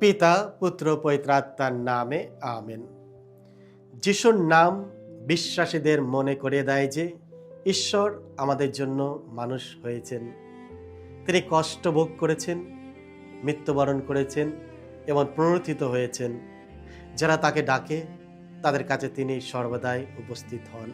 পিতা পুত্র পবিত্রাত্মার নামে আমেন। যিশুর নাম বিশ্বাসীদের মনে করিয়ে দেয় যে ঈশ্বর আমাদের জন্য মানুষ হয়েছেন। তিনি কষ্ট ভোগ করেছেন, মৃত্যুবরণ করেছেন এবং পুনরুত্থিত হয়েছেন। যারা তাকে ডাকে তাদের কাছে তিনি সর্বদাই উপস্থিত হন।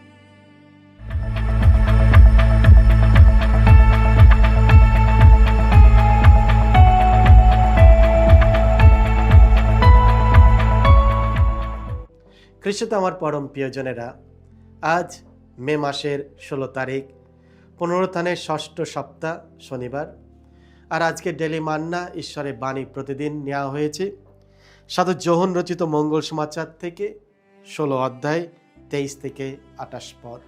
খ্রিস্টতে আমার পরম প্রিয়জনেরা, আজ মে মাসের 16 তারিখ, পুনরুত্থানের ষষ্ঠ সপ্তাহ, শনিবার। আর আজকে ডেলি মান্না ঈশ্বরের বাণী প্রতিদিন নেওয়া হয়েছে সাধু যোহন রচিত মঙ্গল সমাচার থেকে 16 অধ্যায় 23 থেকে 28 পদ।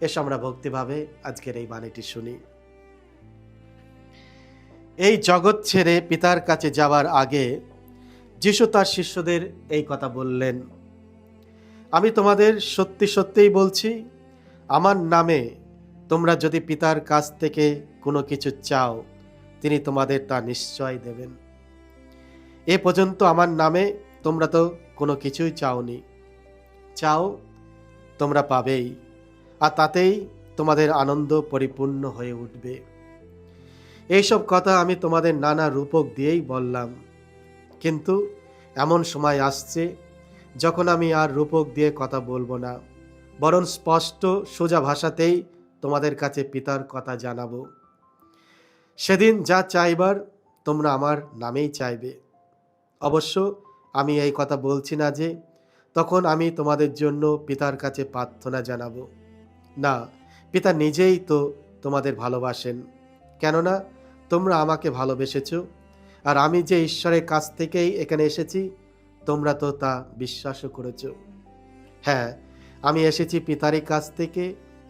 এসো আমরা ভক্তিভাবে আজকের এই বাণীটি শুনি। এই জগৎ ছেড়ে পিতার কাছে যাওয়ার আগে যিশু তার শিষ্যদের এই কথা বললেন, আমি তোমাদের সত্যি সত্যিই বলছি, আমার নামে তোমরা যদি পিতার কাছ থেকে কোনো কিছু চাও, তিনি তোমাদের তা নিশ্চয় দেবেন। এ পর্যন্ত আমার নামে তোমরা তো কোনো কিছুই চাওনি। চাও, তোমরা পাবেই, আর তাতেই তোমাদের আনন্দ পরিপূর্ণ হয়ে উঠবে। এইসব কথা আমি তোমাদের নানা রূপক দিয়েই বললাম, কিন্তু এমন সময় আসছে যখন আমি আর রূপক দিয়ে কথা বলবো না, বরং স্পষ্ট সোজা ভাষাতেই তোমাদের কাছে পিতার কথা জানাবো। সেদিন যা চাইবার তোমরা আমার নামেই চাইবে। অবশ্য আমি এই কথা বলছি না যে তখন আমি তোমাদের জন্য পিতার কাছে প্রার্থনা জানাবো। না, পিতা নিজেই তো তোমাদের ভালোবাসেন, কেননা তোমরা আমাকে ভালোবেসেছো, আর আমি যে ঈশ্বরের কাছ থেকেই এখানে এসেছি তোমরা তো তা বিশ্বাসও করেছো। হ্যাঁ, আমি এসেছি পিতারই কাছ থেকে,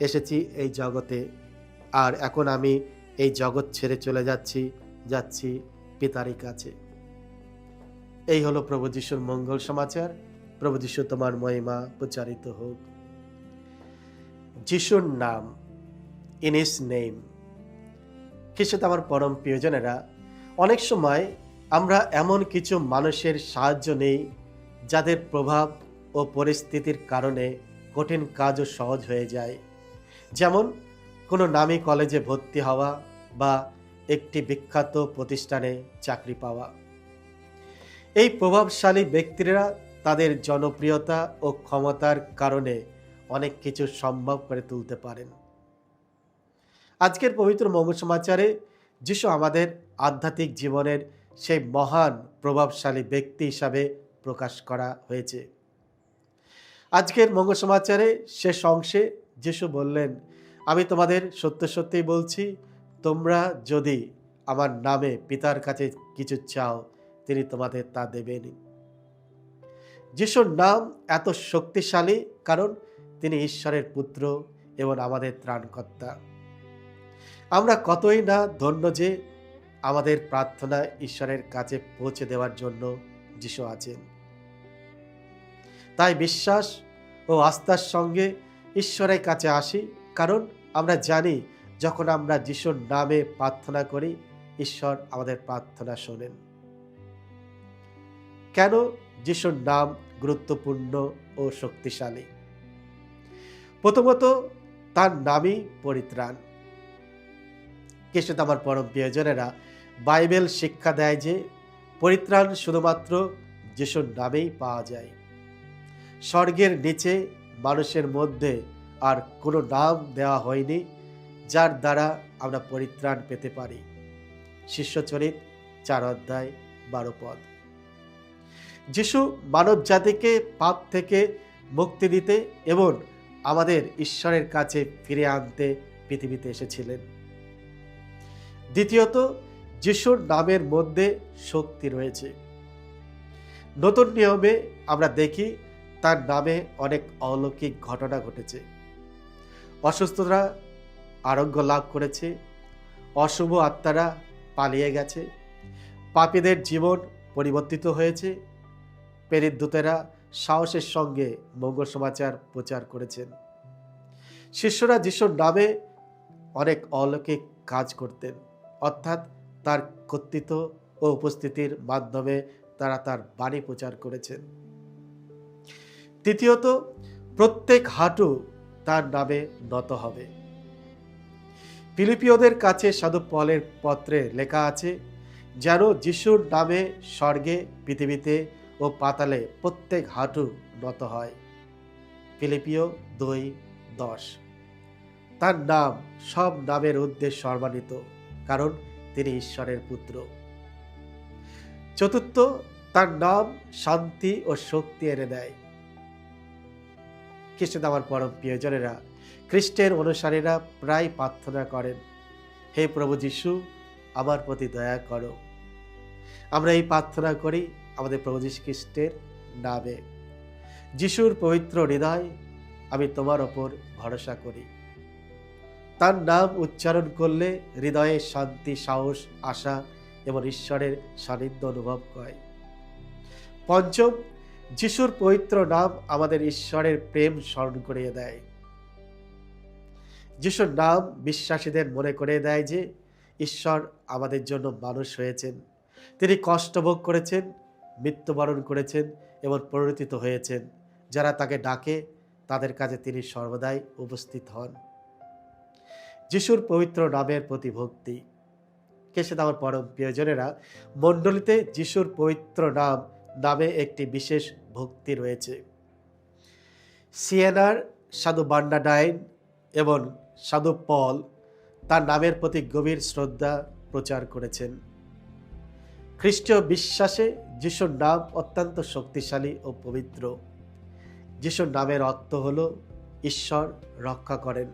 এসেছি এই জগতে, আর এখন আমি এই জগৎ ছেড়ে চলে যাচ্ছি পিতারই কাছে। এই হলো প্রভু যিশুর মঙ্গল সমাচার। প্রভু যিশু তোমার মহিমা প্রচারিত হোক। যিশুর নাম, ইন হিজ নেম। খ্রিস্টে আমার পরম প্রিয়জনেরা, অনেক সময় আমরা এমন কিছু মানুষের সাহায্য নেই যাদের প্রভাব ও পরিস্থিতির কারণে কঠিন কাজও সহজ হয়ে যায়। যেমন কোনো নামী কলেজে ভর্তি হওয়া বা একটি বিখ্যাত প্রতিষ্ঠানে চাকরি পাওয়া। এই প্রভাবশালী ব্যক্তিরা তাদের জনপ্রিয়তা ও ক্ষমতার কারণে অনেক কিছু সম্ভব করে তুলতে পারেন। আজকের পবিত্র মঙ্গল সমাচারে যিশু আমাদের আধ্যাত্মিক জীবনের সেই মহান প্রভাবশালী ব্যক্তি হিসাবে প্রকাশ করা হয়েছে। আজকের মঙ্গল সমাচারে শেষ অংশে যিশু বললেন, আমি তোমাদের সত্য সত্যিই বলছি, তোমরা যদি আমার নামে পিতার কাছে কিছু চাও, তিনি তোমাদের তা দেবেন। যিশুর নাম এত শক্তিশালী কারণ তিনি ঈশ্বরের পুত্র এবং আমাদের ত্রাণকর্তা। আমরা কতই না ধন্য যে আমাদের প্রার্থনা ঈশ্বরের কাছে পৌঁছে দেওয়ার জন্য যিশু আছেন। তাই বিশ্বাস ও আস্থার সঙ্গে ঈশ্বরের কাছে আসি, কারণ আমরা জানি যখন আমরা যিশুর নামে প্রার্থনা করি, ঈশ্বর আমাদের প্রার্থনা শোনেন। কেন যিশুর নাম গুরুত্বপূর্ণ ও শক্তিশালী? প্রথমত, তার নামই পরিত্রাণ। খ্রিস্টে আমার পরম প্রিয়জনেরা, বাইবেল শিক্ষা দেয় যে পরিত্রাণ শুধুমাত্র যিশুর নামেই পাওয়া যায়। স্বর্গের নিচে মানুষের মধ্যে আর কোনো নাম দেওয়া হয়নি যার দ্বারা আমরা পরিত্রাণ পেতে পারি। শিষ্যচরিত 4 অধ্যায় 12 পদ। যিশু মানব জাতিকে পাপ থেকে মুক্তি দিতে এবং আমাদের ঈশ্বরের কাছে ফিরে আনতে পৃথিবীতে এসেছিলেন। দ্বিতীয়ত, যিশুর নামের মধ্যে শক্তি রয়েছে। নতুন নিয়মে আমরা দেখি তার নামে অনেক অলৌকিক ঘটনা ঘটেছে। অসুস্থরা আরোগ্য লাভ করেছে, অশুভ আত্মারা পালিয়ে গেছে, পাপীদের জীবন পরিবর্তিত হয়েছে, প্রেরিত দূতেরা সাহসের সঙ্গে মঙ্গল সমাচার প্রচার করেছেন। শিষ্যরা যিশুর নামে অনেক অলৌকিক কাজ করতেন, অর্থাৎ তার কর্তৃত্ব ও উপস্থিতির মাধ্যমে তারা তার বাণী প্রচার করেছেন। তৃতীয়ত, প্রত্যেক হাঁটু তার নামে নত হবে। ফিলিপিওদের কাছে সাধু পলের পত্রে লেখা আছে, যেন যিশুর নামে স্বর্গে, পৃথিবীতে ও পাতালে প্রত্যেক হাঁটু নত হয়। ফিলিপিও 2:10। তার নাম সব নামের ঊর্ধ্বে সম্মানিত, কারণ তিনি ঈশ্বরের পুত্র। চতুর্থ, তার নাম শান্তি ও শক্তি এনে দেয়। খ্রিস্টে আমার পরম প্রিয়জনেরা, খ্রিস্টের অনুসারীরা প্রায় প্রার্থনা করেন, হে প্রভু যিশু, আমার প্রতি দয়া করো। আমরা এই প্রার্থনা করি আমাদের প্রভু যীশু খ্রিস্টের নামে। যিশুর পবিত্র হৃদয়, আমি তোমার ওপর ভরসা করি। তার নাম উচ্চারণ করলে হৃদয়ে শান্তি, সাহস, আশা এবং ঈশ্বরের সান্নিধ্য অনুভব হয়। পঞ্চম, যিশুর পবিত্র নাম আমাদের ঈশ্বরের প্রেম স্মরণ করিয়ে দেয়। যিশুর নাম বিশ্বাসীদের মনে করে দেয় যে ঈশ্বর আমাদের জন্য মানুষ হয়েছেন। তিনি কষ্ট ভোগ করেছেন, মৃত্যুবরণ করেছেন এবং পরিণত হয়েছেন। যারা তাকে ডাকে তাদের কাছে তিনি সর্বদাই উপস্থিত হন। যিশুর পবিত্র নামের প্রতি ভক্তি। কেসে আমার পরম প্রিয়জনেরা, মণ্ডলীতে যিশুর পবিত্র নামে একটি বিশেষ ভক্তি রয়েছে। সিয়েনার সাধু বার্নার্ডাইন এবং সাধু পল তার নামের প্রতি গভীর শ্রদ্ধা প্রচার করেছেন। খ্রিস্টীয় বিশ্বাসে যিশুর নাম অত্যন্ত শক্তিশালী ও পবিত্র। যিশুর নামের অর্থ হল ঈশ্বর রক্ষা করেন।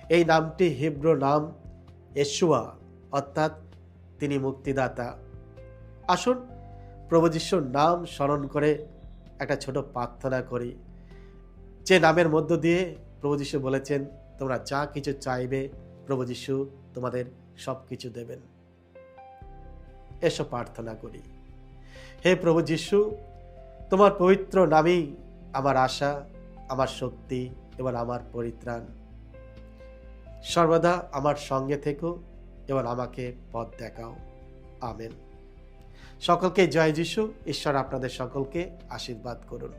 এই নামটি হিব্রু নাম ইয়েশোয়া, অর্থাৎ তিনি মুক্তিদাতা। আসুন প্রভু যিশুর নাম স্মরণ করে একটা ছোট প্রার্থনা করি, যে নামের মধ্য দিয়ে প্রভু যিশু বলেছেন, তোমরা যা কিছু চাইবে প্রভু যিশু তোমাদের সব কিছু দেবেন। এসব প্রার্থনা করি। হে প্রভু যিশু, তোমার পবিত্র নামেই আমার আশা, আমার শক্তি এবং আমার পরিত্রাণ। সর্বদা আমার সঙ্গে থেকো এবং আমাকে পথ দেখাও। আমেন। সকলকে জয় যিশু। ঈশ্বর আপনাদের সকলকে আশীর্বাদ করুন।